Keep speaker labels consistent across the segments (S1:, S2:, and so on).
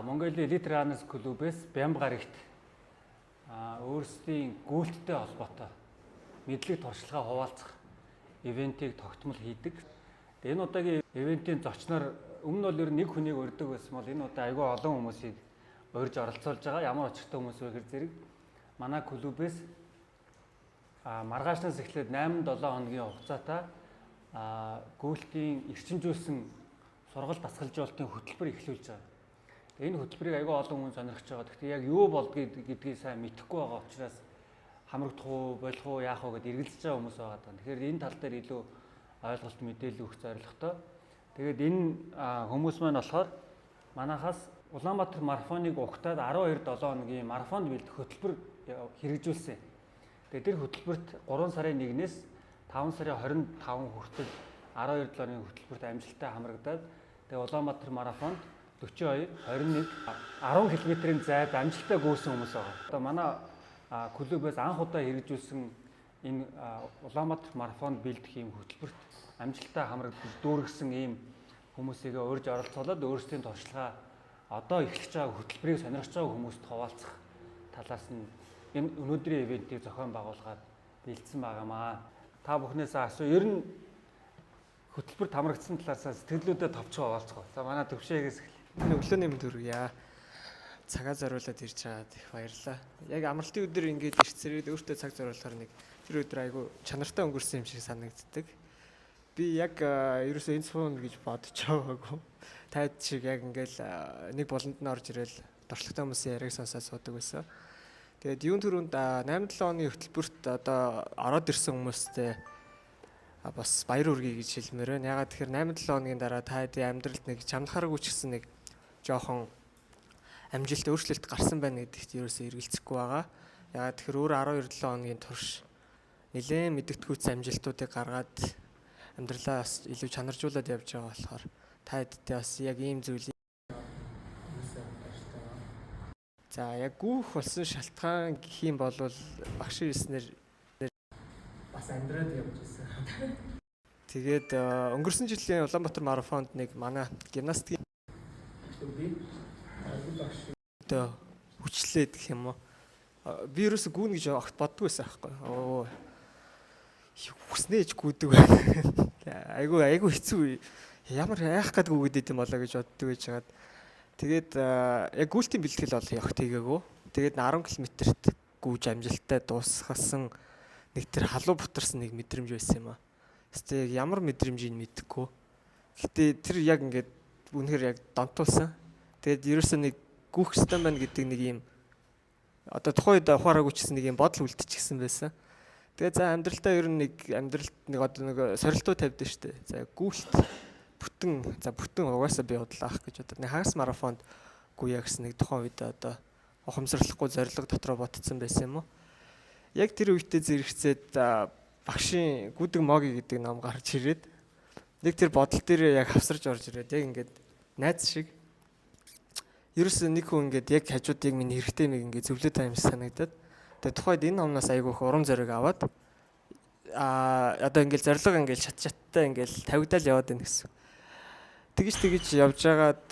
S1: Mongolia Elite Runners клубээс Бямбгарагт өөрсдийн гүйлттэй холбоотой мэдлэг туршлагаа хуваалцах ивентийг тогтмол хийдэг. Энэ удаагийн ивентийн зочноор өмнө нь бол ер нь нэг хүнийг урьдаг байсан бол энэ удаа айгүй олон хүмүүсийг урьж оролцуулж байгаа. Ямар очиртай хүмүүс вэ гэхээр зэрэг манай клубээс маргаашнаас эхлээд 8-7 хоногийн хугацаатай гүйлтийн эрчимжүүлсэн сургалт дасгалжуулалтын хөтөлбөр эхлүүлж байгаа. Энэ хөтөлбөрийг айгүй олон хүн сонирхож байгаа. Гэхдээ яг юу гэдгийг сайн мэдэхгүй байгаа учраас хамрагдах уу, болох уу, яах уу гэдээ эргэлзэж байгаа хүмүүс байгаа даа. Тэгэхээр энэ тал дээр илүү ойлголт мэдээлэл өгөх зорилготой. Тэгээд энэ хүмүүс маань болохоор манайхаас Улаанбаатар марафоныг угтаад 12-7 хоногийн марафонд бэлдэх хөтөлбөр хэрэгжүүлсэн. Тэгээд тэр хөтөлбөрт 3 сарын 1-ээс 5 сарын 25 хүртэл 12-7 хоногийн хөтөлбөрт амжилттай хамрагдаад тэгээд Улаанбаатар марафонд 42, 21, 10 км-ийн зайд амжилттай гүйсэн хүмүүс байгаа. Одоо манай клубээс анх удаа хэрэгжүүлсэн энэ Улаанбаатар марафонд бэлдэх ийм хөтөлбөрт амжилттай хамрагдаж дүүргэсэн ийм хүмүүсийг урьж оролцуулаад өөрсдийн туршлагаа одоо эхлэж байгаа хөтөлбөрийг сонирхож байгаа хүмүүст хуваалцах талаас нь энэ өнөөдрийн ивентийг зохион байгуулгаад бэлдсэн байгаамаа. Та бүхнээс асуу ер нь хөтөлбөрт хамрагдсан талаас сэтгэлдүүдэд товчхон хуваалцах. За манай төвшөөгөөс
S2: өглөөний мэнд хүргье. Цагаа зориулаад ирж байгаад их баярлалаа. Яг амралтын өдөр ингэж ирцээрээд өөртөө цаг зориулахаар нэг тэр өдөр айгу чанартай өнгөрсөн юм шиг санагддаг. Би яг ерөөсөө энэ суун гэж бодож байгаагүй. Тайд шиг яг ингээл нэг болонд нь орж ирэл дуршлагтай хүмүүсийн яриаг сонсоод суудаг байсан. Тэгээд юун төрөнд 8-7 оны хөтөлбөрт одоо ороод ирсэн хүмүүстэй бас баяр хүргэе гэж хэлмээр байна. Ягаад тэгэхээр 8-7 хоногийн дараа тайдын амьдралд нэг чамдахааргүй ч гэсэн нэг жоохон амжилт өөрчлөлт гарсан байна гэдэгт ерөөсөө эргэлзэхгүй байгаа. Ягаад тэгэхээр өөр 12-7 хоногийн турш нэлээд мэдгэдэггүйц амжилтуудыг гаргаад амьдралаа бас илүү чанаржуулаад явж байгаа болохоор тайдтай бас яг ийм зүйл. За яг гүүх болсон шалтгаан гэх юм бол багш ирснээр бас амьдраад явж байсан. Тэгээд өнгөрсөн жилийн Улаанбаатар марафонд нэг манай гимнастикийн одоо хүчлээд гэх юм уу. Би ерөөсө гүүн гэж огт боддгоо байсан байхгүй. Хүснээж гүйдэг байна. Айгу хэцүү. Ямар яах гэдэг үгэдэд юм болоо гэж боддог байж хагаад. Тэгээд яг гүйлтийн бэлтгэл бол явах тийгээгүй. Тэгээд 10 км-т гүйж амжилттай дуусгасан нэг тэр халуу бутарсан нэг мэдрэмж байсан юм аа. Гэтэ ямар мэдрэмжийг мэдэхгүй. Гэтэ тэр яг ингээд үнэхээр яг донтуулсан. Тэгээд ерөөсөө нэг гүөх хэвээр байна гэдэг нэг юм одоо тухайн үед ухаараагүй ч гэсэн нэг юм бодол үлдчихсэн байсан. Тэгээд за амьдралтаа ер нь нэг амьдралд нэг одоо нэг сорилтуу тавьдсан шүү дээ. За гүйлт бүтэн угаасаа би бодлаах гэж одоо нэг хагас марафонд гүйя гэсэн нэг тухайн үед одоо ухамсарлахгүй зориг дотроо ботцсон байсан юм уу? Яг тэр үедээ зэрэгцээд багшийн гүдэг моги гэдэг ном гарч ирээд нэг тэр бодол дээр яг хавсарж орж ирээд яг ингээд найз шиг ерөөсөө нэг хүн ингээд яг хажуудыг минь хэрэгтэй нэг ингээд зөвлөд байгаа юм шиг санагдаад тэгээд тухайд энэ номноос айгүйх урам зориг аваад одоо ингээд зориг ингээд шаттай ингээд тавигдаал яваад байна гэсэн. Тэгж явж байгаад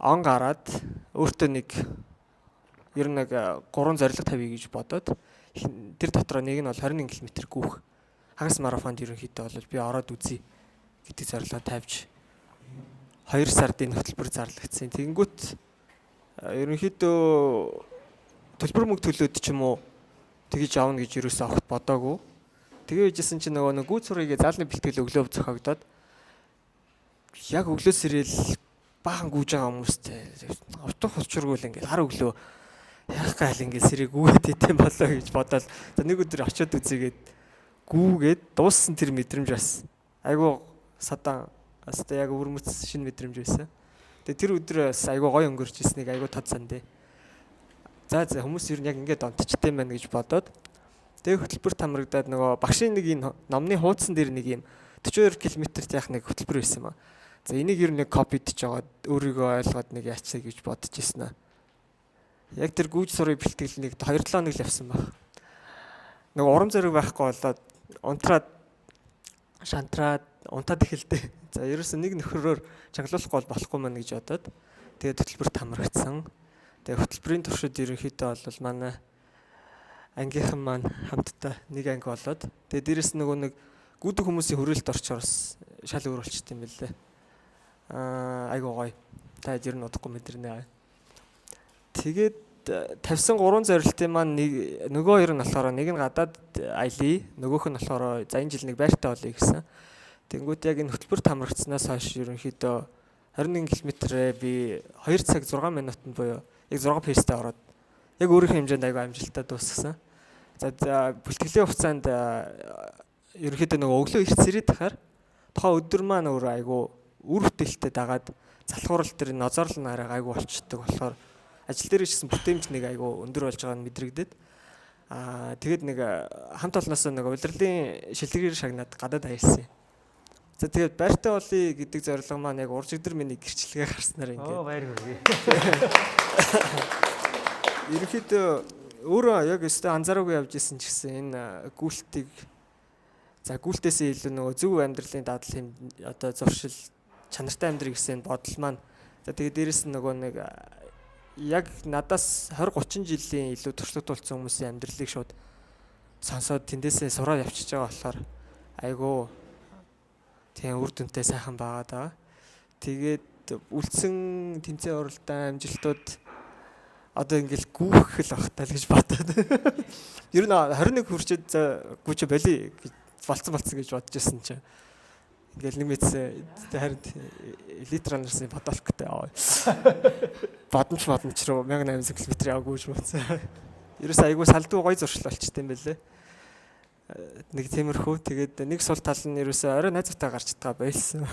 S2: он гараад өөртөө нэг ер нь нэг 3 зориг тавья гэж бодоод тэр дотроо нэг нь бол 21 км гүүх хагас марафонд ерөнхийдөө бол би ороод үзье гэдэг зорилгоо тавьж 2 сард энэ хөтөлбөр зарлагдсан. Тэгэнгүүт ерөнхийдөө төлбөр мөнгө төлөөд ч юм уу тэгж авна гэж юусоо огт бодоагүй. Тэгээ ижсэн чинь нөгөө гүйц сургыг заалны бэлтгэл өглөө зохиогдоод яг өглөө сэрэл баахан гүйж байгаа хүмүүстэй утга учиргүй л ингээд хар өглөө яах гал ингээд сэрэг гүйгээд идэм болоо гэж бодоод за нэг өдөр очиод үзьгээд гүүгээд дууссан тэр мэдрэмж бас айгуу садан asta яг өрмөц шинэ мэдрэмж байсан. Тэгээ тэр өдөр бас айгуу гоё өнгөрч ирснийг айгуу тод сандээ. За хүмүүс ер нь яг ингээд донтчтэй байна гэж бодоод тэгээ хөтөлбөрт хамрагдаад нөгөө багшийн нэг энэ номны хуудсан дээр нэг юм 42 км-т яах нэг хөтөлбөр байсан юм аа. За энийг ер нь нэг копидж жагаад өөрийгөө ойлгоод нэг яачаа гэж бодож ирсэн аа. Яг тэр гүйж сурыг бэлтгэл нэг 2-7 хоног л явсан баг. Нөгөө урам зориг байхгүй болоод унтраад шантраад унтаад эхэлдэ. За ерөөсөө нэг нөхрөөр чангалуулахгүй болохгүй мэн гэж бодоод Тэгээд хөтөлбөрт хамрагдсан. Тэгээд хөтөлбөрийн туршид ерөнхийдөө бол манай ангийнхан маань хамтдаа нэг анги болоод тэгээд дээрэс нөгөө нэг гүдэг хүмүүсийн хүрээлт орчоор бас шал өөр болчихсон юм билээ. Айгуу гоё. Та ер нь удахгүй мэдэрнэ. Тэгээд тавьсан 3 зорилтын маань нөгөө хоёр нь болохоор нэг нь гадаад аялье, нөгөөх нь болохоор за энэ жил нэг байртаа олъё гэсэн. Тэнгүүт яг энэ хөтөлбөрт хамрагдсанаас хойш ерөнхийдөө 21 км-ээр би 2 цаг 6 минутанд буюу яг 6 пэйстэй ороод яг өөрийнхөө хэмжээнд айгуу амжилттай дуусгасан. За бэлтгэлийн хугацаанд ерөнхийдөө нөгөө өглөө эрт сэрээд тахаар тухайн өдөр маань өөр айгуу үр бүтээлтэй дагаад залхуурал дээр нозоорлон арай айгуу болчдөг болохоор ажил дээр ч гэсэн бүтээмж нэг айгуу өндөр болж байгаа нь мэдрэгдээд тэгээд нэг хамт олноосоо нэг удирдлын шилгээр шагнаад гадаад аялсан юм. За тэгээд байртаа болъё гэдэг зорилго маань яг уржигдэр миний гэрчлэгээ гарснаар ингээд.
S1: Баяр хүргэе.
S2: Ерөнхийдөө өөрөө яг өстой анзаараагүй явж исэн ч гэсэн энэ гүйлтийг гүйлтээсээ илүү нөгөө зөв амьдралын дадлын одоо зуршил чанартай амьдрыг гэсэн бодол маань за тэгээд дээрэс нь нөгөө нэг яг надаас 20 30 жилийн илүү туршлага тулцсан хүмүүсийн амьдралыг шууд сонсоод тэндээсээ сураад явчихж байгаа болохоор айгуу тийм үр дүнтэй сайхан байгаа даа. Тэгээд үлдсэн тэмцээн оролдсон амжилтууд одоо ингээл гүүх л багтаа л гэж бодоод. Ер нь 21 хүрчээд гүүч боли гэж болцсон гэж бодож ирсэн чинь ингээл нэг мэдсэн харин элитранерсын подолктой аваа. Бодомч руу 1800 км яваагүй гэж бодсон. Ерөөс айгүй салдгүй гой зуршил болчтой юм байлээ. Нэг тиймэрхүү тэгээд нэг сул тал нь ерөөсөө орой найзуудтай гарч идгаа байлсан.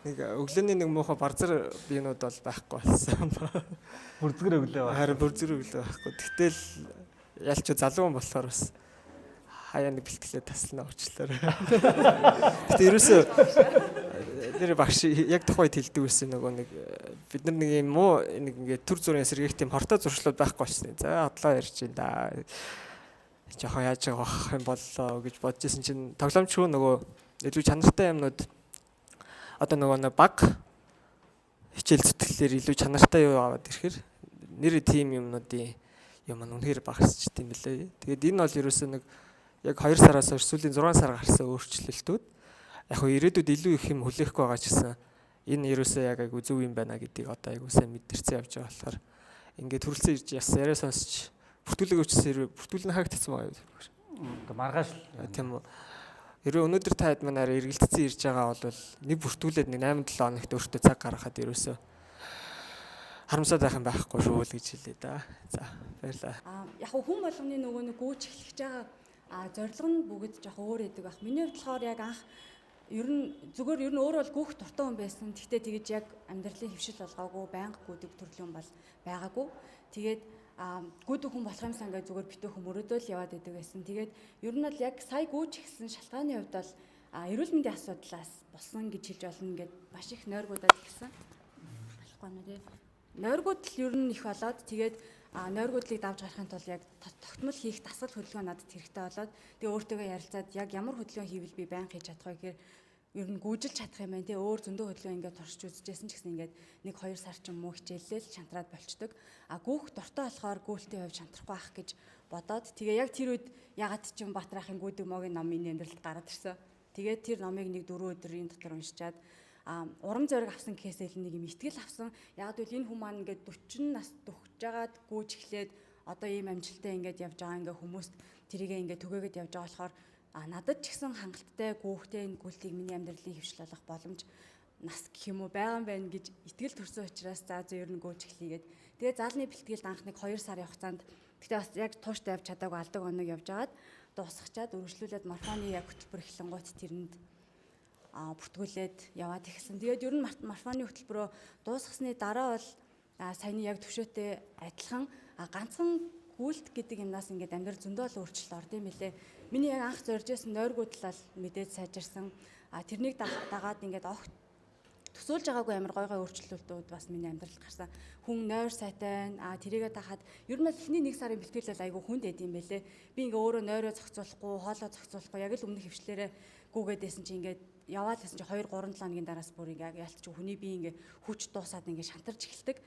S2: Нэг өглөөний нэг муухай барзар биенүүд бол байхгүй болсон.
S1: Бүрзгэр өглөө ба.
S2: Харин бүрзгэр өглөө байхгүй. Тэгтэл ялч залуу хүн болохоор бас хаяа нэг бэлтгэлээ таслана уучлаарай. Гэтэ ерөөсөө нэр багш яг тухайд хэлдэг байсан нөгөө нэг бид нар нэг юм муу нэг ингээд төр зүрийн сэргийх тийм хортой зуршлууд байхгүй болчихсон. За хотлоо ярьж байна да. Жохоо яаж байгаа юм боллоо гэж бодож исэн чинь тоглоомчгүй нөгөө илүү чанартай юмнууд одоо нөгөө баг хичээл зүтгэлээр илүү чанартай юу аваад ирэхээр нэр тийм юмнуудын юм үнэхээр багасч тийм билээ. Тэгээд энэ бол ерөөсөө нэг яг 2 сараас хойш сүүлийн 6 сар гарсан өөрчлөлтүүд яг хөө ирээдүйд илүү их юм хүлээхгүй байгаа ч гэсэн энэ ерөөсөө яг айгу зөв юм байна гэдгийг одоо айгу сайн мэдэрсэн явж байгаа болохоор ингээд төрөлцөн ирж яссан яриа сонсч бүртгүүлэг өчсөн бүртгүүлэн хаагдсан байгаа юу?
S1: Маргааш
S2: тийм үү. Ерөө өнөөдөр та хэд манаар эргэлдсэн ирж байгаа бол нэг бүртгүүлээд нэг 8-7 хоногт өөртөө цаг гаргахад ерөөсөө харамсаад байх юм байхгүй шүү л гэж хэлээ да. За баярлалаа.
S3: Яг хүн болгоны нөгөө нэг гүйж эхлэж байгаа зорилго нь бүгд жоох өөр байдаг байх. Миний хувьд болохоор яг анх ер нь өөрөө бол гүйх дуртай хүн байсан. Гэхдээ тэгэж яг амьдралын хөвшил болгоогүй, байнга гүйдэг төрлийн хүн бол байгаагүй. Тэгээд гүйдэг хүн болох юмсан ингээд зүгээр битүүхэн мөрөөдөл яваад байдаг байсан. Тэгээд ер нь бол яг сая гүйж ихсэн шалтгааны хувьд бол эрүүл мэндийн асуудлаас болсон гэж хэлж болно. Ингээд маш их нойргуудад ихсэн. Болохгүй нэ тий. Нойргууд л ер нь их болоод тэгээд нойргуудлыг давж гарахын тулд яг тогтмол хийх дасгал хөдөлгөөн надад хэрэгтэй болоод тэгээ өөртөөгөө ярилцаад яг ямар хөдөлгөөн хийвэл би байнга хийж чадах вэ гэхээр ер нь гүйжилж чадах юм байна тий өөр зөндөө хөдөлгөөн ингээд туршиж үзчихсэн ч гэсэн ингээд 1-2 сар ч юм уу хичээллээ л шантраад болчдөг. Гүйх дуртай болохоор гүйлтийн хувьд шантрахгүй байх гэж бодоод тэгээ яг тэр үед ягаад ч юм Баатар ахын гүйдэг могийн ном миний амьдралд гараад ирсэн. Тэгээд тэр номыг нэг 4 өдрийн дотор уншичаад урам зориг авсан гэхээс илүү нэг юм итгэл авсан. Яг л энэ хүмүүс маань ингээд 40 нас төгсөж жагаад гүйж эхлээд одоо ийм амжилттай ингээд явж байгаа ингээд хүмүүст тэрийгээ ингээд түгээгээд явж байгаа болохоор надад ч гэсэн хангалттай гүйхтэй энэ гүйлтийг миний амьдралын хөвшил болох боломж нас гэх юм уу байгаа юм байна гэж итгэл төрсөн учраас за ер нь гүйж эхлэгээд тэгээ заалны бэлтгэлд анх нэг 2 сарын хугацаанд тэгтээ бас яг тууштай явж чадаагүй алдаг оног явж агаад дуусгачаад үргэлжлүүлээд марафоны яг хөтөлбөр эхлэнгуут тэрэнд бүртгүүлээд яваад ихсэн. Тэгээд ер нь марафоны хөтөлбөрөө дуусгасны дараа бол саяны яг төвшөөтэй адилхан ганцхан гүйлт гэдэг юмнаас ингээд амьдрал зөндөө л өөрчлөлт орд юм билээ. Миний яг анх зорж байсан нойргуудлал мэдээд сайжирсан. Тэрнийг дагаад ингээд огт төсөөлж байгаагүй амар гой өөрчлөлтүүд бас миний амьдралд гарсан. Хүн нойр сайтай байна. Тэрийгээ тахад ер нь эхний 1 сарын бэлтгэл бол айгүй хүнд байд юм байлээ. Би ингээ өөрөө нойроо зохицуулахгүй, хоолоо зохицуулахгүй яг л өмнөх хөвчлэрээ гүгээд байсан чинь ингээд яваад гэсэн чи 2 3 7 хоногийн дараас бүр яг ялтч хүний бие ингээ хүч дуусаад ингээ шантарч эхэлдэг.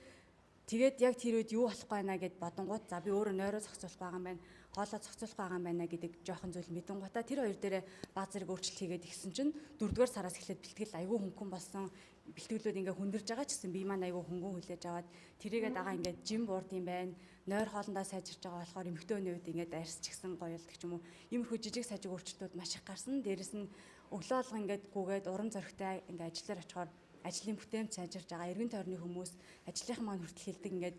S3: Тэгээд яг тэр үед юу болох байна гэд бодонгууд за би өөрөө нойроо зохицуулах байгаа юм байна. Хоолоо зохицуулах байгаа юм байна гэдэг жоохон зүйл мэдэнгуудаа тэр хоёр дээрээ бааз зэрэг өөрчлөлт хийгээд ихсэн чинь 4-р сараас эхлээд бэлтгэл айгүй хөнгөн болсон. Бэлтгэлүүд ингээ хүндэрж байгаа ч гэсэн бие маань айгүй хөнгөн хүлээж аваад тэрийгээ дагаа ингээ жим буурд юм байна. Нойр хоолндоо сайжирч байгаа болохоор эмэгтэй хүний үед ингээ дайрсч гисэн гоёлдог ч юм уу. Иймэрхүү жижиг сажиг өөрчлөлтүүд маш их гарсан. Дээрэс нь өглөө алга ингээ гүгээд урам зоригтой ингээ ажиллаар очихоор ажлын бүтээмж сайжирч байгаа. Эргэн тойрны хүмүүс ажлынхан маань хүртэл хэлдэг ингээд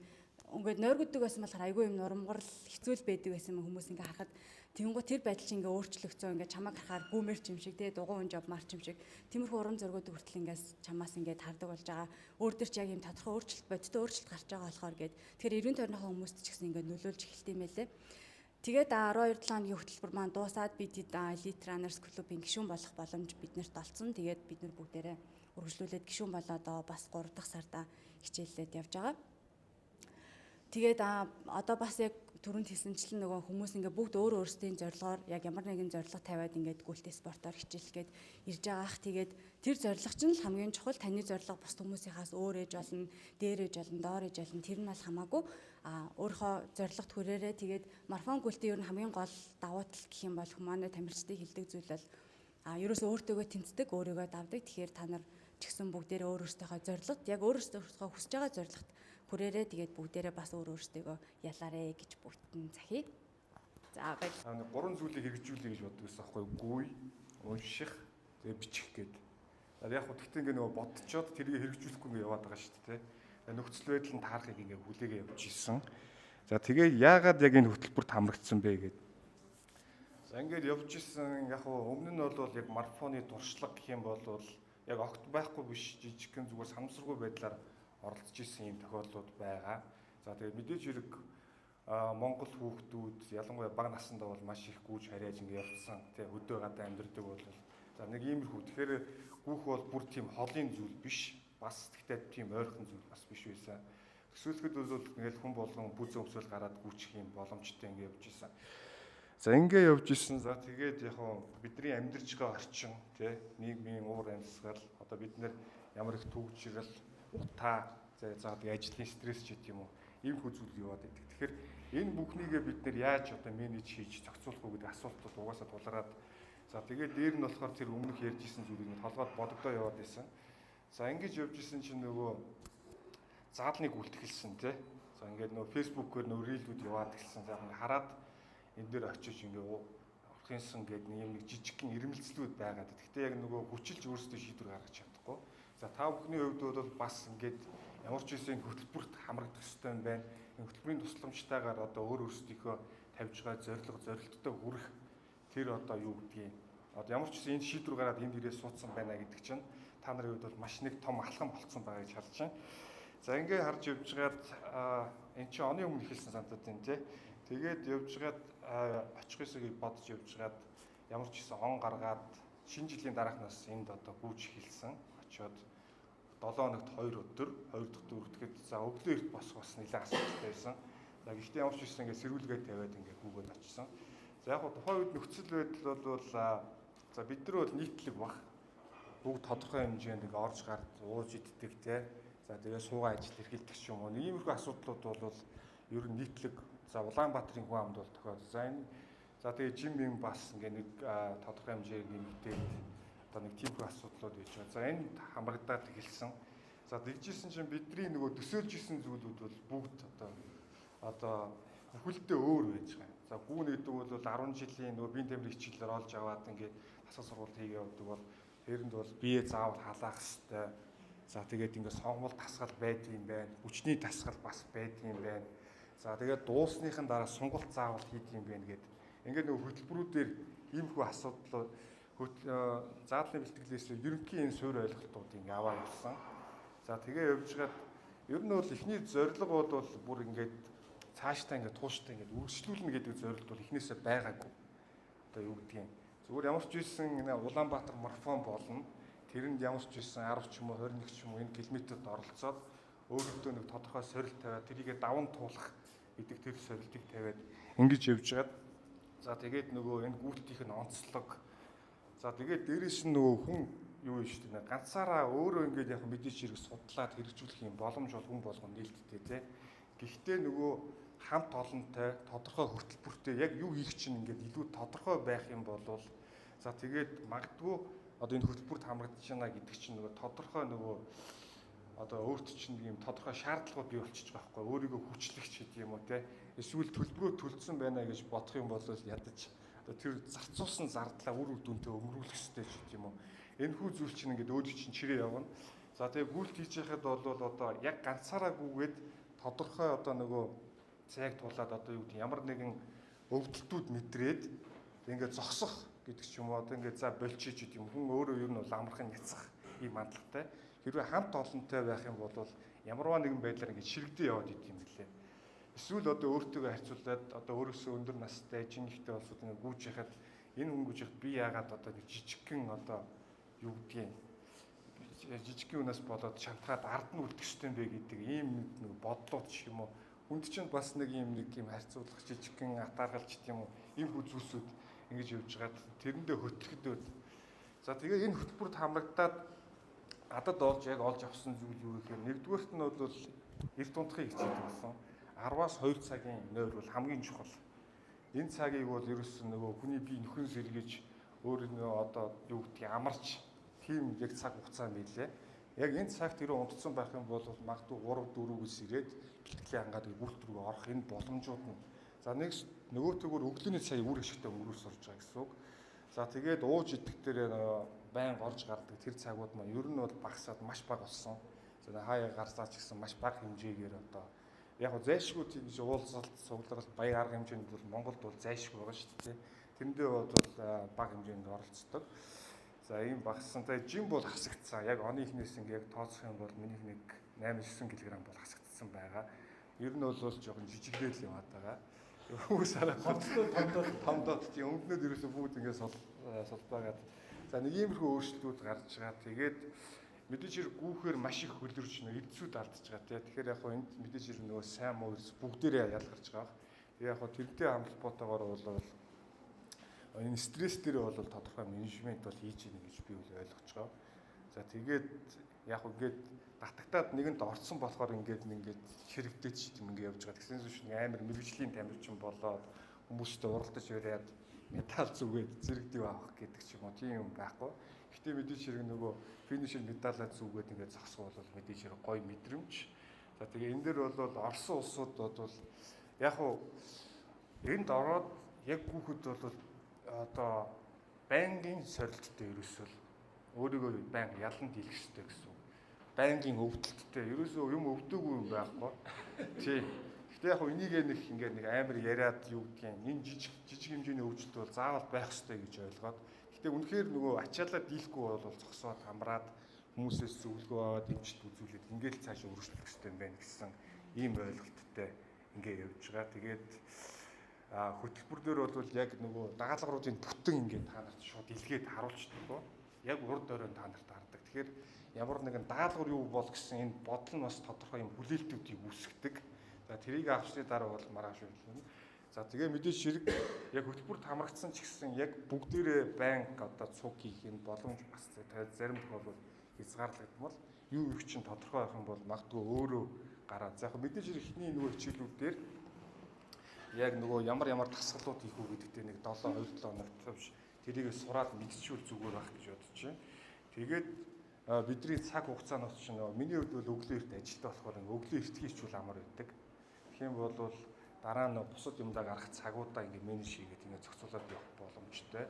S3: нойргоддог байсан болохоор айгүй юм нурамгарл хэцүү л байдаг байсан юм хүмүүс ингээ харахад тэнгуү тэр байдал чинь ингээ өөрчлөгцөө ингээ чамаг харахаар гүмэр ч юм шиг те дугуй унж авмар ч юм шиг тиймэрхүү урам зоригуд хүртэл ингээс чамаас ингээ хардаг болж байгаа. Өөр дөр ч яг юм тодорхой өөрчлөлт бодиттой өөрчлөлт гарч байгаа болохоор гээд тэгэхээр эргэн тойрныхоо хүмүүст ч гэсэн ингээ нөлөөлж эхэлт юм байлээ. Тэгээд 12 7 хоногийн хөтөлбөр маань дуусаад бид Elite Runners Club-ийн гишүүн болох боломж биднэрт олцсон. Тэгээд бид нар бүгдээрээ үргэлжлүүлээд гишүүн болоод бас 3 дахь сарда хичээллээд явж байгаа. Тэгээд одоо бас яг түрүүнд хэлсэнчлэн нөгөө хүмүүс ингээ бүгд өөр өөрсдийн зорилгоор яг ямар нэгэн зорилго тавиад ингээд гүйлтэй спортоор хичээлгээд ирж байгаа ах. Тэгээд тэр зорилго чинь л хамгийн чухал. Таны зорилго бус хүмүүсийнхаас өөр ээж болно, дээр ээж болно, доор ээж болно. Тэр нь бол хамаагүй. Өөрийнхөө зорилгот хүрээрээ тэгээд марафон гүйлтийн ер нь хамгийн гол давуу тал гэх юм бол хүмүүс тамирчдыг хилдэг зүйл бол ерөөсөө өөртөөгөө тэнцдэг, өөрийгөө давдаг. Тэгэхээр та нар ч гэсэн бүгдээрээ өөрсдийнхөө зорилгот яг өөрсдөө хүсэж байгаа зорилгот хүрээрээ тэгээд бүгдээрээ бас өөрсдөө ялаарэ гэж бүгдэн захий. За баярлалаа.
S4: 3 зүйлийг хэрэгжүүлэе гэж боддог байсан аахгүй гуй, унших, тэгээ бичих гээд. Яг хөө тэгтээ ингээ нөгөө бодцоод тэрийг хэрэгжүүлэхгүй ингээ яваад байгаа шүү дээ. Нөхцөл байдал нь таарахыг ингээ хүлээгээ явж исэн. За тэгээ яагаад яг энэ хөтөлбөрт хамрагдсан бэ гэдэг. За ингээд явж исэн яг хөө өмнө нь бол яг марафоны туршлага гэх юм бол яг огт байхгүй биш жижигхэн зүгээр санамсаргүй байдлаар оролцож исэн юм тохиолдлууд байгаа. За тэгээ мэдээж хэрэг Монгол хүүхдүүд ялангуяа бага насндаа бол маш их гүйж харьяаж ингэ явцсан. Тэ хөдөө гадаа амьдардаг бол за нэг иймэрхүү. Тэгэхээр гүүх бол бүр тийм холын зүйл биш. Бас тэгтээ тийм ойрхон зүйл бас биш байсан. Төсөөлөхөд бол ингээл хүн болгон бүзэн өмсөл гараад гүйчих юм боломжтой ингэ явж исэн. За ингэ явж исэн. За тэгээд яг бидний амьдарч байгаа орчин тэ нийгмийн уур амьсгал одоо бид нэр ямар их төвчрэл утаа за тэгээд ажлын стресс ч гэдэг юм уу иймэрхүү зүйл яваад байдаг. Тэгэхээр энэ бүхнийгээ бид нэр яаж одоо менеж хийж зохицуулах уу гэдэг асуултууд угаасаа тулгараад за тэгээд дээр нь болохоор тэр өмнөх ярьжсэн зүйлийг толгойд бодогдоо яваад байсан. За ингэж явж исэн чинь нөгөө заалныг үлтгэлсэн тий. За ингээд нөгөө фэйсбүүкээр нөгөө рилүүд яваад эхэлсэн. За ингээд хараад энэ дээр очиж ингээд урхинсан гэдэг нэг жижигхэн ирмэлцлүүд байгаад. Гэхдээ яг нөгөө хүчилж өөрсдөө шийдвэр гаргаж чадахгүй. За та бүхний хувьд бол бас ингээд ямар ч үсэн хөтөлбөрт хамрагдах хэрэгтэй юм байна. Энэ хөтөлбөрийн тусламжтайгаар одоо өөр өөрсдийнхөө тавьж байгаа зорилттой хүрэх тэр одоо юу гэдгийг одоо ямар ч үсэн энэ шийдвэр гараад энд ирээ суудсан байна гэдэг чинь та нарын хувьд бол маш нэг том алхам болцсон байгаа гэж харж байна. За ингээд харж явж байгаад эн чинь оны өмнө эхэлсэн санагдаад байна тий. Тэгээд явж байгаад очих ёсыг бодож явж байгаад ямар ч үсэн он гаргаад шинэ жилийн дараахнаас энд одоо гүйж эхэлсэн. Очоод 7 хоногт 2 өдөр, 2 дахь дөрөвдөд за өглөө эрт босох бас нэлээд асуудалтай байсан. За гэхдээ ямар ч үсэн ингээд сэрүүлгээ тавиад ингээд гүгээд очсон. За яг хоо тухайн үед нөхцөл байдал бол за бид нар бол нийтлэг баг. Бүгд тодорхой хэмжээнд ингээд орж гард ууж иддэг те. За тэгээ суугаа ажил эрхэлдэг ч юм уу. Иймэрхүү асуудлууд бол ер нь нийтлэг за Улаанбаатарын хүн амд бол тохиолдсон. За энэ за тэгээ жим юм бас ингээд нэг тодорхой хэмжээний нэмэгдээд одоо нэг тиймэрхүү асуудлууд байж байгаа. За энэ хамрагдаад эхэлсэн. За тэгжсэн чинь бидний нөгөө төсөөлж исэн зүйлүүд бол бүгд одоо бүхэлдээ өөр байж байгаа. За гүүн гэдэг бол 10 жилийн нөгөө биеийн тамирын хичээлээр олж аваад ингээд тасгал сургалт хийгээ явдаг бол тэрэнд бол бие заавал халаах хэрэгтэй. За тэгээд ингээд сонгол тасгал байдгийн байна. Хүчний тасгал бас байдгийн байна. За тэгээд дуусныхан дараа сонголт заавал хийдгийм байна гэд. Ингээд нөгөө хөтөлбөрүүдээр иймэрхүү асуудал заалны бэлтгэлээс ерөнхий энэ суурь ойлголтууд ингээ аваа явсан. За тэгээ явж гад ер нь бол эхний зорилго бол бүр ингээд цаашдаа ингээд тууштай ингээд үргэлжлүүлнэ гэдэг зорилго бол эхнээсээ байгаагүй. Одоо юу гэдгийг зүгээр ямар ч үсэн Улаанбаатар марафон болно. Тэрэнд ямар ч үсэн 10 ч юм уу 21 ч юм уу энэ километрт оролцоод өөрөөдөө нэг тодорхой сорилт тавиад тэрийгэ даван туулах гэдэг тэр сорилтыг тавиад ингэж явж гад. За тэгээд нөгөө энэ гүйлтийнх нь онцлог. За тэгээд дээрээс нь нөгөө хүн юу юм шүү дээ. Ганцаараа өөрөө ингээд яг мэдээж хэрэг судлаад хэрэгжүүлэх юм боломж бол хүн болгоно нээлттэй тий. Гэхдээ нөгөө хамт олонтой тодорхой хөтөлбөртэй яг юу хийх чинь ингээд илүү тодорхой байх юм бол за тэгээд магадгүй одоо энэ хөтөлбөрт хамрагдаж байна гэдэг чинь нөгөө тодорхой нөгөө одоо өөрт чинь юм тодорхой шаардлагууд бий болчихж байгаа байхгүй өөрийгөө хүчлэгч гэдэг юм уу те эсвэл төлбөрөө төлсөн байна гэж бодох юм бол ядаж одоо тэр зарцуулсан зардлаа үр дүнтэй өнгөрүүлэх ёстой ч гэдэг юм уу энэ хүү зүйл чинь ингээд өөрөө чинь чирээ явна за тэгээ гүйлт хийж яхад бол одоо яг ганцаараагүйгээд тодорхой одоо нөгөө цайг тулаад одоо юу гэдэг ямар нэгэн өвдөлтүүд мэдрээд ингээд зогсох гэдэг ч юм уу одоо ингээд за болчих гэдэг юм хүн өөрөө ер нь бол амархан няцах ийм хандлагатай хэрвээ хамт олонтой байх юм бол ямарваа нэгэн байдлаар ингээд ширэгдээ яваад идэв юм билээ. Эсвэл одоо өөртөө харьцуулаад одоо өөрөөсөө өндөр настай жинхтэй болсод ингээд гүйж яхад энэ хүн гүйж яхад би яагаад одоо нэг жижигхэн одоо юу гэдгийг жижигхэн үнээс болоод шантгаад ард нь үлдэх ёстой юм бэ гэдэг ийм нэг бодлууд ч юм уу хүнд чинь бас нэг юм харьцуулах жижигхэн атааргалч гэдэг юм уу ийм хүү зүйлсүүд ингэж явж байгаад тэрэндээ хөтлөгдөд. За тэгээ энэ хөтөлбөрт хамрагдаад гадад олж авсан зүйл юу гэхээр нэгдүгээрт нь бол эрт унтахыг хичээдэг болсон. 10-аас 2 цагийн нойр бол хамгийн чухал. Энэ цагийг бол ерөөс нөгөө хүний бие нөхөн сэргийж өөрийнхөө одоо юу гэдгийг амарч тийм яг цаг хугацаа мэлээ. Яг энэ цагт тэрөө унтцсан байх юм бол магадгүй 3-4-өөс ирээд бэлтгэлийн ангаад бүрт рүү орох энэ боломжууд нь. За нэгс нөгөөтгөр өглөөний цагийг үр ашигтай өнгөрүүлж орж байгаа гэсэн үг. За тэгээд ууж идэх дээр байн орж гардаг тэр цагууд маань ер нь бол багасаад маш бага болсон. За хаяа гарсаа ч гэсэн маш бага хэмжээгээр одоо яг зайлшгүй тийж уулзалт цугларалт баяр арга хэмжээнд бол Монголд бол зайлшгүй байгаа шүү дээ. Тэрэндээ бол бага хэмжээнд оролцдог. За ийм багасантай жим бол хасагдсан. Яг оны ихнээс ингээ яг тооцох юм бол минийх нэг 8-9 кг бол хасагдсан байгаа. Ер нь бол жоохон жижигдэл яваад байгаа. Хүмүүс хараад томдоод тийм өнгөнөд ерөөсөө бүгд ингээ солбаагаад за нэг иймэрхүү өөрчлөлтүүд гарч байгаа. Тэгээд мэдээж хэрэг гүүхээр маш их хөлөрч нэг эдсүүд алдчихж байгаа тийм. Тэгэхээр яг хоо энд мэдээж хэрэг нөгөө сайн муу бүгдээрээ ялгарч байгаа. Тэгээд яг хоо тэрнтэй хамталтайгаар бол энэ стресс дээр бол тодорхой менежмент бол хийж ийнэ гэж би бол ойлгож байгаа. За тэгээд яг ингээд татагтаад нэгэнд орцсон болохоор ингээд хэрэгдэж юм ингээд явж байгаа. Тэгсэн чинь амар мэрэгжлийн тамирчин болоод хүмүүстэй уралдаж яриад медаль зүгээд зэрэгдэв авах гэдэг ч юм уу тийм юм байхгүй. Гэтэ мэдээж хэрэг нөгөө финишер медалаа зүгээд ингээд зогсох бол мэдээж хэрэг гоё мэдрэмж. За тэгээ энэ дээр бол Орос улсууд бол яг уу энд ороод яг хүүхэд бол одоо байнгын сорилттой ерөөсөө өөрийгөө байнга ялан дийлэх хэрэгтэй гэсэн үг. Байнгын өвдөлттэй ерөөсөө юм өвдөөгүй юм байхгүй. Тий. Гэтэ яг энийг нэг амар яриад юу гэдгийг энэ жижиг хэмжээний өвдөлт бол заавал байх хэрэгтэй гэж ойлгоод. Гэтэ үнэхээр нөгөө ачаалаа дийлэхгүй бол зогсоод хамраад хүмүүсээс зөвлөгөө аваад дэмжиж үзүүлээд ингээл цаашаа өргөжлөх хэрэгтэй юм байна гэсэн ийм ойлголттой ингээ явж байгаа. Тэгээд хөтөлбөр дээр бол яг нөгөө дагалгавруудын бүтэн ингээд та нарт шууд илгээд харуулчихдаг. Яг урд ойрон та нарт хардаг. Тэгэхээр ямар нэгэн даалгавар юу бол гэсэн энэ бодол нь бас тодорхой юм хүлээлтүүдийг үүсгдэг. За тэрийг авчны дараа бол маргааш үйлдэлнэ. За тэгээ мэдээж хэрэг яг хөтөлбөрт хамрагдсан ч гэсэн яг бүгдээрээ банк одоо цуг хийх энэ боломж бас зарим тохиолдолд хязгаарлагдмал юу их чинь тодорхой байх юм бол магадгүй өөрөө гараад. За яг мэдээж хэрэг ихний нөгөө хичээлүүд дээр яг нөгөө ямар тасгалууд хийх үү гэдэгтээ нэг 7-2-7 хоногт биш тэрийг сураад мэдчихвэл зүгээр байх гэж бодож байна. Тэгээд бидний цаг хугацаанаас чинь миний хувьд бол өглөө эрт ажилтаа болохоор өглөө эрт хийчихвэл амар байдаг. Тэгэх юм бол дараа нь бусад юмдаа гарах цагуудаа ингээ менеж хийгээд ингээ зохицуулаад явах боломжтой.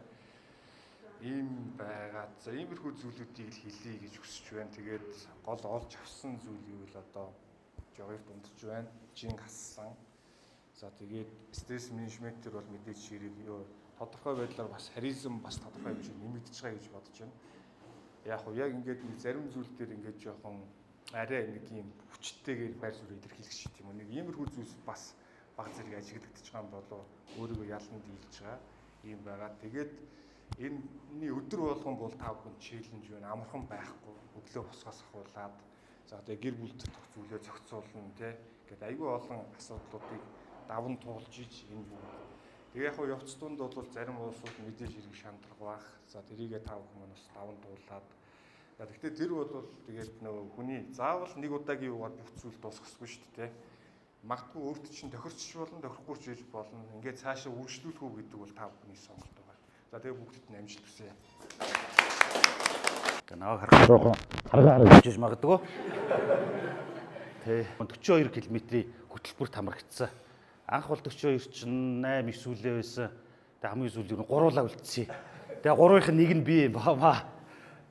S4: Ийм байгаад за иймэрхүү зүйлүүдийг хэлье гэж хүсэж байна. Тэгээд гол олж авсан зүйл юу вэ одоо жогоор дундаж байна. Жин хассан. За тэгээд стресс менежмент төр бол мэдээж хэрэг тодорхой байдлаар бас харизм бас тодорхой хэмжээнд нэмэгдэж байгаа гэж бодож байна. Яг уу яг ингээд нэг зарим зүйл дээр ингээд жоохон арай нэг юм хүчтэйгээр байр суурь илэрхийлэх шиг юм. Нэг иймэрхүү зүйлс бас баг зэрэг ажиглагдаж байгаа юм болоо өөрийгөө ялан дийлж байгаа юм байгаа. Тэгээд энэний өдөр болгон бол та бүхэн челленж байна. Амархан байхгүй. Өглөө босгоос ахуулаад за тэгээд гэр бүл дотох зүйлээ зохицуулна тий. Ингээд айгүй олон асуудлуудыг даван туулж иж энэ бүгд. Тэгээ яг нь явц тунд бол зарим улсууд мэдээж хэрэг шантрах бах. За тэрийгээ тав хүмүүс даван туулаад Гэхдээ тэр бол тэгээд нөгөө хүний заавал нэг удаагийн юугаар бүх зүйл дуусахгүй шүү дээ. Магадгүй өөрт чинь тохирч болно, тохирохгүй ч хийж болно. Ингээд цаашаа үргэлжлүүлэх үү гэдэг бол та бүхний сонголт байгаа. За тэгээд бүгдд нь амжилт хүсье.
S5: Наваа харахад харгаар хийж магадгүй. Тэ 42 км-ийн хөтөлбөрт хамрагдсан. Анх бол 42 чинь 8 9 үлээ байсан. Тэ хамгийн сүүл юу гуруулаа үлдсэн. Тэ гурвынх нь нэг нь би юм баамаа.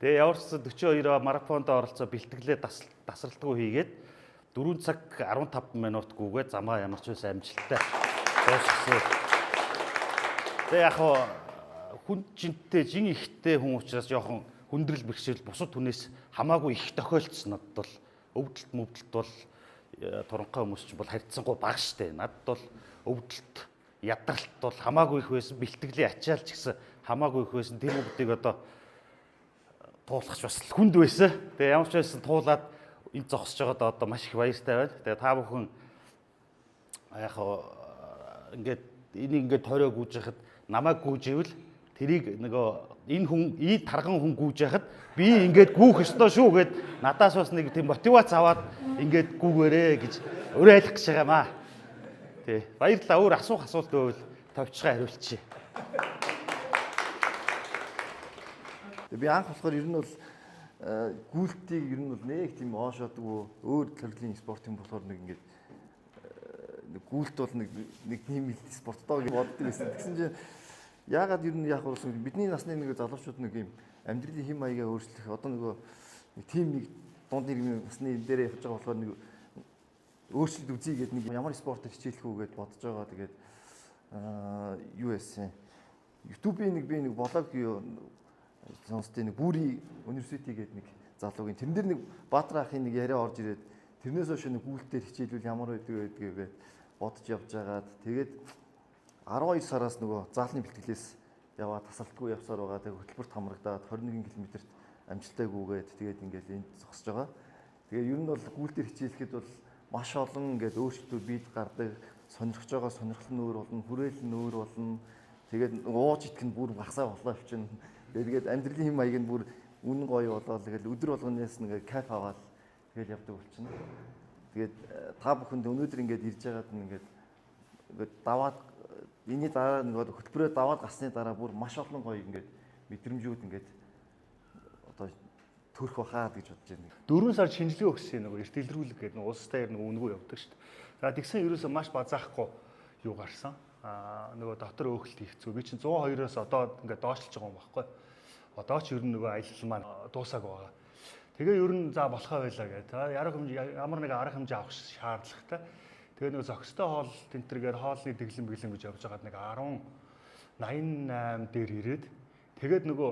S5: Тэ ямар ч 42 марафонд оролцоо бэлтгэлээ тасралтгүй хийгээд 4 цаг 15 минут гүгээд замаа ямар ч байсан амжилттай дуусгасан. Тэ яг хүн жинтэй жин ихтэй хүн учраас жоохон хүндрэл бэрхшээл бусад хүнээс хамаагүй их тохиолдсон надад бол өвдөлт мөвдөлт бол туранхай хүмүүс ч бол харьцангуй бага штэ. Надад бол өвдөлт ядралт бол хамаагүй их байсан. Бэлтгэлийн ачаалч гэсэн хамаагүй их байсан. Тэр бүгдийг одоо туулахч бас хүнд байсан. Тэгээ ямар ч байсан туулаад энд зогсож байгаад одоо маш их баяртай байна. Тэгээ та бүхэн яг ингээд энийг ингээд тойроо гүйж яхад намайг гүйж ивэл тэрийг нөгөө энэ хүн тарган хүн гүйж яхад би ингээд гүүх ёстой шүү гэд надаас бас нэг тийм мотивац аваад ингээд гүүгээрээ гэж уриалах гэж байгаа маа. Тий. Баярлалаа. Өөр асуулт байвал товчгоо хариулчих.
S6: Би анх болохоор ер нь бол гүйлтийг ер нь бол нэг тийм оошоодгүй өөр төрлийн спорт юм болохоор нэг ингээд гүйлт бол нэг тийм спорт доо гэж боддог байсан. Тэгсэн чинь яагаад ер нь яг бол бидний насны нэг залуучууд нэг юм амьдралын хэм маягаа өөрчлөх одоо нэг тийм нэг дунд нэрмийн насны дээр явж байгаа болохоор нэг өөрчлөлт үзье гэдэг нэг ямар спортыг хичээлэх үү гэж бодож байгаа. Тэгээд юу байсан. YouTube-ийн би нэг блог сонсдیں۔ Нэг Бүрий университет гэдэг нэг залуугийн тэрэн дээр нэг Баатар ахын нэг яриа орж ирээд тэрнээс хойш нэг гүйлтээр хичээлүүл ямар байдаг гэдгээ бодож явж байгаад тэгээд 12 сараас нөгөө заалны бэлтгэлээс яваад тасалтгүй явсаар байгаа. Тэгээд хөтөлбөрт хамрагдаад 21 км-т амжилттай гүгээд тэгээд ингээд энд зогсож байгаа. Тэгээд ер нь бол гүйлтээр хичээлэхэд бол маш олон ингээд өөрчлөлтүүд бийд гардаг. Сонирхож байгаа сонирхол нь өөр болно, хүрээл нь өөр болно. Тэгээд ууж идэх нь бүр багасаа болоо явчихна. Тэгээд амьдралын хэм маяг нь бүр үнэн гоё болоо. Тэгээд өдөр болгоноос нэг кайф аваад тэгээд явдаг болчихно. Тэгээд та бүхэнд өнөөдөр ингээд ирж байгаад ингээд даваад энэний дараа нэг хөтөлбөрөө даваад гасны дараа бүр маш олон гоё ингээд мэдрэмжүүд ингээд одоо төрөх бахаа гэж бодож байна.
S5: 4 сар шинжилгээ өгсөн нөгөө эрт илрүүлэг гэдэг нэг улс таяр нөгөө үнгүү явдаг шүү дээ. За тэгсэн ерөөсөө маш базаахгүй юу гарсан. Нөгөө дотор өөхөлт хийхцүү. Би чинь 102-оос одоо ингээд доошлж байгаа юм байхгүй. Одоо ч ер нь нөгөө аялал маань дуусаагүй байгаа. Тэгээ ер нь за болохоо байлаа гэдэг. Ямар нэг арга хэмжээ авах шаардлагатай. Тэгээ нөгөө зохистой хоол тентэргээр хоолны дэглэм бэглэм гэж явж байгаад нэг 1088 дээр ирээд тэгээд нөгөө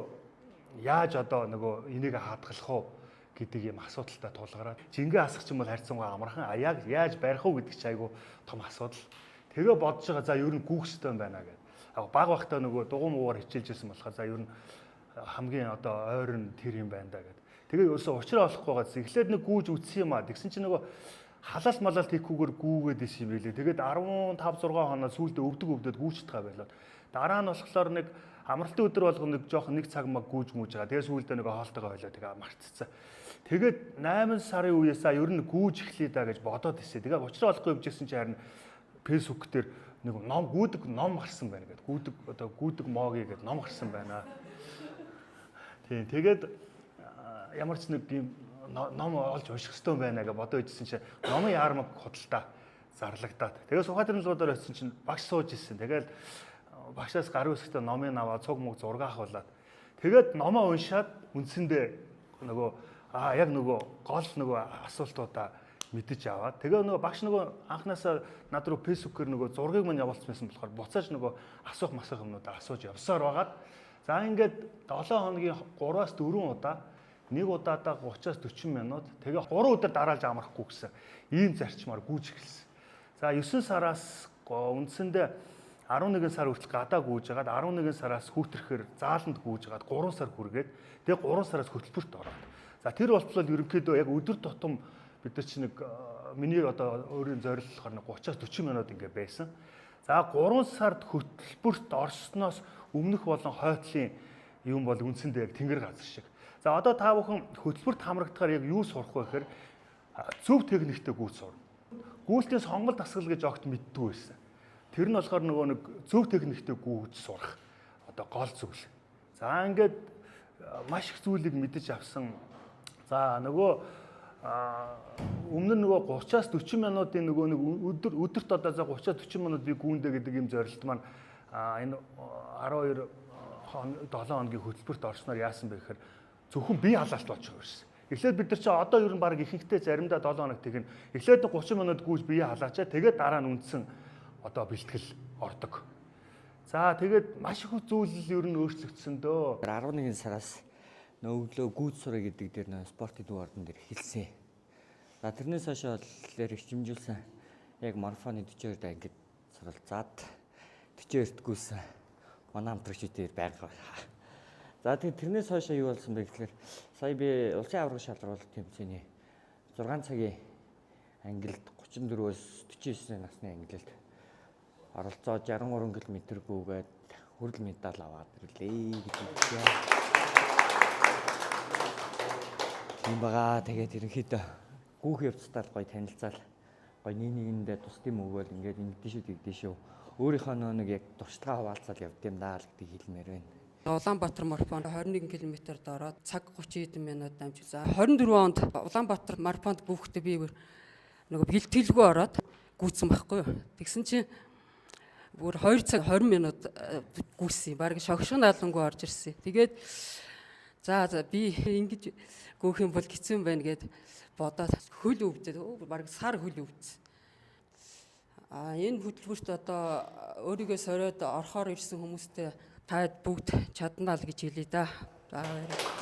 S5: яаж одоо нөгөө энийг хаадгалах уу гэдэг юм асуудалтай тулгараад жингээ асах ч юм бол харьцангуй амархан яг яаж барих уу гэдэг чи айгу том асуудал. Тэгээ бодож байгаа за ер нь гүүх хэрэгтэй юм байна гэдэг. Баг багтаа нөгөө дугуй муугаар хичээлжсэн болохоор за ер нь хамгийн одоо ойрон тэр юм байна да гэдэг. Тэгээ ерөөсөө уучраа олохгүй байгаа. Эхлээд нэг гүүж үтсэн юм аа. Тэгсэн чинь нөгөө халаалт малалт хийхгүйгээр гүүгээд исэн юм билээ. Тэгээд 15 6 хоноо сүүлдээ өвдөд гүүчдэг байлаа. Дараа нь болохоор нэг амралтын өдөр болгоно нэг жоох нэг цаг маг гүүж мууж байгаа. Тэгээд сүүлдээ нэг хоолтойгоо хойлоо тэгээ мартцсан. Тэгээд 8 сарын үеэсаа ер нь гүүж эхлэе да гэж бодоод ирсэн. Тэгээд уучраа олохгүй явжсэн чинь харин фэйсбુક дээр нэг ном гүйдэг ном гарсан байна гэдэг. Гүйдэг моги гэдэг ном гарсан байна. Тийм тэгээд ямар ч нэг юм ном олж унших хэрэгтэй байна гэж бодож ирсэн чинь номын яармаг худалдаа зарлагдаад. Тэгээд Сухатринлуудаар очисон чинь багш сууж ирсэн. Тэгээд багшаас гар үсгтээ номын аваад цуг мөг зураг авахуулаад тэгээд номоо уншаад үндсэндээ нөгөө яг нөгөө гол нөгөө асуултуудаа мэдэж аваад тэгээ нөгөө багш нөгөө анханасаа над руу фэйсбүүкээр нөгөө зургийг мань явуулсан болохоор буцааж нөгөө асуух юмнуудаа асууж явсаар байгаад за ингээд 7 хоногийн 3-аас 4 удаа нэг удаадаа 30-аас 40 минут тэгээ 3 өдөр дараалж амрахгүй гэсэн ийм зарчмаар гүйж эхэлсэн. За 9 сараас үндсэндээ 11 сар хүртэл гадаа гүйж хагаад 11 сараас хүүтрэхээр зааланд гүйж хагаад 3 сар хүргээд тэгээ 3 сараас хөтөлбөрт ороод. За тэр болтол ерөнхийдөө яг өдөр тутам бид нар чи нэг миний одоо өөрийн зорилгоор нэг 30-аас 40 минут ингэ байсан. За 3 сард хөтөлбөрт орсноос өмнөх болон хойтлын юм бол үндсэндээ яг тэнгэр газар шиг. За одоо та бүхэн хөтөлбөрт хамрагдахаар яг юу сурах вэ гэхээр зөв техниктэй гүйц сурна. Гүйцлийн сонголт дасгал гэж огт мэддэг байсан. Тэр нь болохоор нөгөө нэг зөв техниктэй гүйц сурах одоо гол зүйл. За ингээд маш их зүйлийг мэдэж авсан. За нөгөө өмнө нь нөгөө 30-аас 40 минутын нөгөө нэг өдөрт одоо за 30-аас 40 минут би гүйндэ гэдэг юм зорилт маань энэ 12 7 хоногийн хөтөлбөрт орсноор яасан бэ гэхээр зөвхөн бие халаалт болж байгаа юм. Эхлээд бид нар чи одоо ер нь баг ихэнхдээ заримдаа 7 хоног тэгнэ. Эхлээд 30 минут гүйж бие халаачаа тэгээд дараа нь үндсэн одоо бэлтгэл ордог. За тэгээд маш их зүйл ер нь өөрчлөгдсөн дөө.
S7: 11 сараас өглөө гүйж сурах гэдэг дээр нөө спортын төв ордон дээр эхэлсэн. За тэрнээс хойш бол хэмжүүлсэн яг марафоны 42 даа ингэж суралцаад 42-т гүйсэн манай хамтрагчдээр байнга. За тэгээд тэрнээс хойш юу болсон бэ гэхээр сая би улсын аварга шалралт тэмцээний 6 цагийн ангилалд 34-өөс 49 насны ангилалд оролцоод 63 км гүйгээд хүрэл медаль аваад ирлээ гэж хэлсэн. Тийм бага тэгээд ерөнхийдөө гүүх явцдаа гоё танилцаал гоё нэгэндээ тусдим өгөөл ингээд ингэдэж шүү. Өөрийнхөө нэг яг туршлагаа хуваалцаад явд юм даа л гэдгийг хэлмээр байна.
S8: Улаанбаатар марафонд 21 км-д ороод цаг 30 хэдэн минут дамжуулсан. 24 онд Улаанбаатар марафонд гүйхэхдээ би нөгөө бэлтгэлгүй ороод гүйцсэн байхгүй юу. Тэгсэн чинь бүр 2 цаг 20 минут гүйсэн. Бараг шогшин наалангүй орж ирсэн. Тэгээд за би ингэж гүйх юм бол хэцүү юм байна гэд бодоод хөл өвдөд. Бараг сар хөл өвдсөн. Энэ хөтөлбөрт одоо өөрийгөө сориод орохоор ирсэн хүмүүстээ та бүгд чаднаа л гэж хэлье да. За баярлалаа.